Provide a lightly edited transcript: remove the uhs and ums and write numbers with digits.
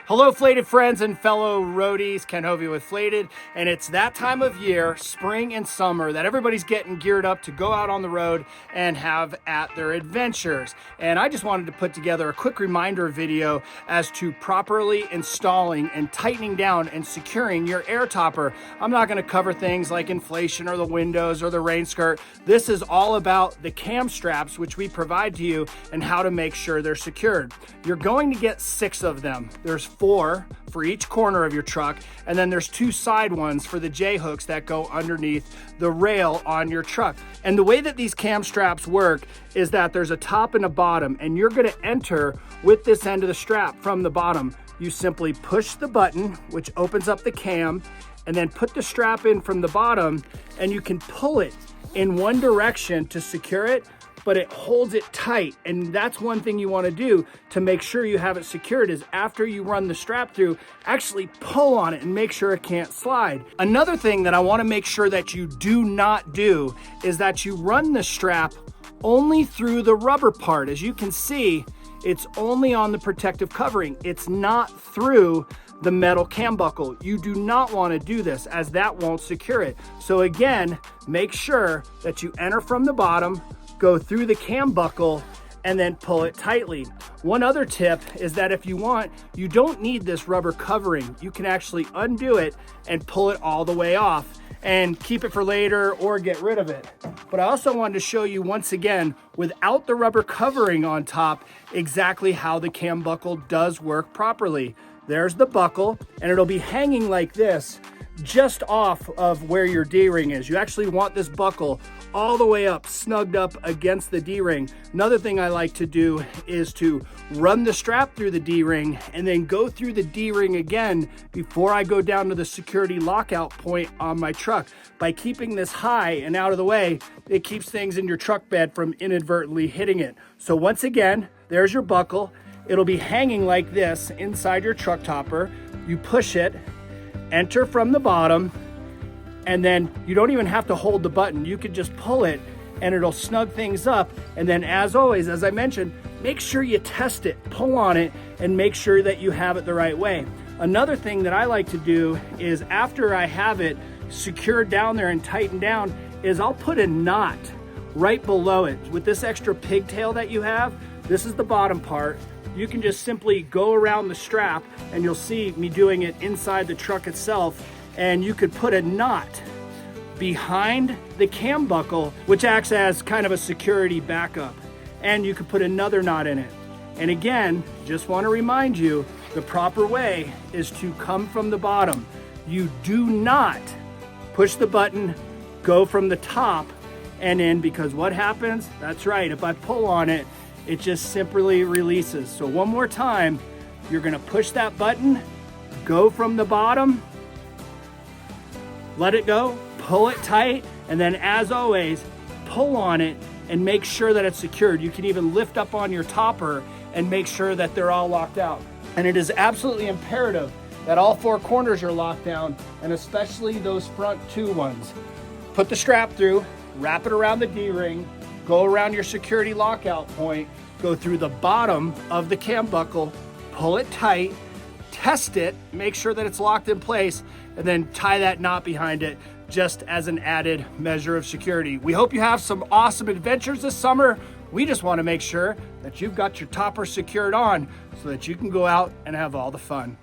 Hello, Flated friends and fellow roadies. Ken Hovey with Flated, and it's that time of year, spring and summer, that everybody's getting geared up to go out on the road and have at their adventures. And I just wanted to put together a quick reminder video as to properly installing and tightening down and securing your Airtopper. I'm not going to cover things like inflation or the windows or the rain skirt. This is all about the cam straps, which we provide to you, and how to make sure they're secured. You're going to get 6 of them. There's 4 for each corner of your truck, and then there's 2 side ones for the J-hooks that go underneath the rail on your truck. And the way that these cam straps work is that there's a top and a bottom, and you're going to enter with this end of the strap from the bottom. You simply push the button, which opens up the cam, and then put the strap in from the bottom, and you can pull it in one direction to secure it, but it holds it tight. And that's one thing you want to do to make sure you have it secured, is after you run the strap through, actually pull on it and make sure it can't slide. Another thing that I want to make sure that you do not do is that you run the strap only through the rubber part. As you can see, it's only on the protective covering. It's not through the metal cam buckle. You do not want to do this, as that won't secure it. So again, make sure that you enter from the bottom, go through the cam buckle, and then pull it tightly. One other tip is that if you want, you don't need this rubber covering. You can actually undo it and pull it all the way off and keep it for later or get rid of it. But I also wanted to show you once again, without the rubber covering on top, exactly how the cam buckle does work properly. There's the buckle, and it'll be hanging like this, just off of where your D-ring is. You actually want this buckle all the way up, snugged up against the D-ring. Another thing I like to do is to run the strap through the D-ring and then go through the D-ring again before I go down to the security lockout point on my truck. By keeping this high and out of the way, it keeps things in your truck bed from inadvertently hitting it. So once again, there's your buckle. It'll be hanging like this inside your truck topper. You push it, enter from the bottom, and then you don't even have to hold the button. You can just pull it and it'll snug things up. And then, as always, as I mentioned, make sure you test it, pull on it, and make sure that you have it the right way. Another thing that I like to do is, after I have it secured down there and tightened down, is I'll put a knot right below it. With this extra pigtail that you have, this is the bottom part. You can just simply go around the strap, and you'll see me doing it inside the truck itself, and you could put a knot behind the cam buckle, which acts as kind of a security backup, and you could put another knot in it. And again, just want to remind you, the proper way is to come from the bottom. You do not push the button, go from the top and in, because what happens, that's right, if I pull on it, it just simply releases. So one more time, you're gonna push that button, go from the bottom, let it go, pull it tight, and then, as always, pull on it and make sure that it's secured. You can even lift up on your topper and make sure that they're all locked out. And it is absolutely imperative that all 4 corners are locked down, and especially those front 2 ones. Put the strap through, wrap it around the D-ring, go around your security lockout point, go through the bottom of the cam buckle, pull it tight, test it, make sure that it's locked in place, and then tie that knot behind it, just as an added measure of security. We hope you have some awesome adventures this summer. We just want to make sure that you've got your topper secured on so that you can go out and have all the fun.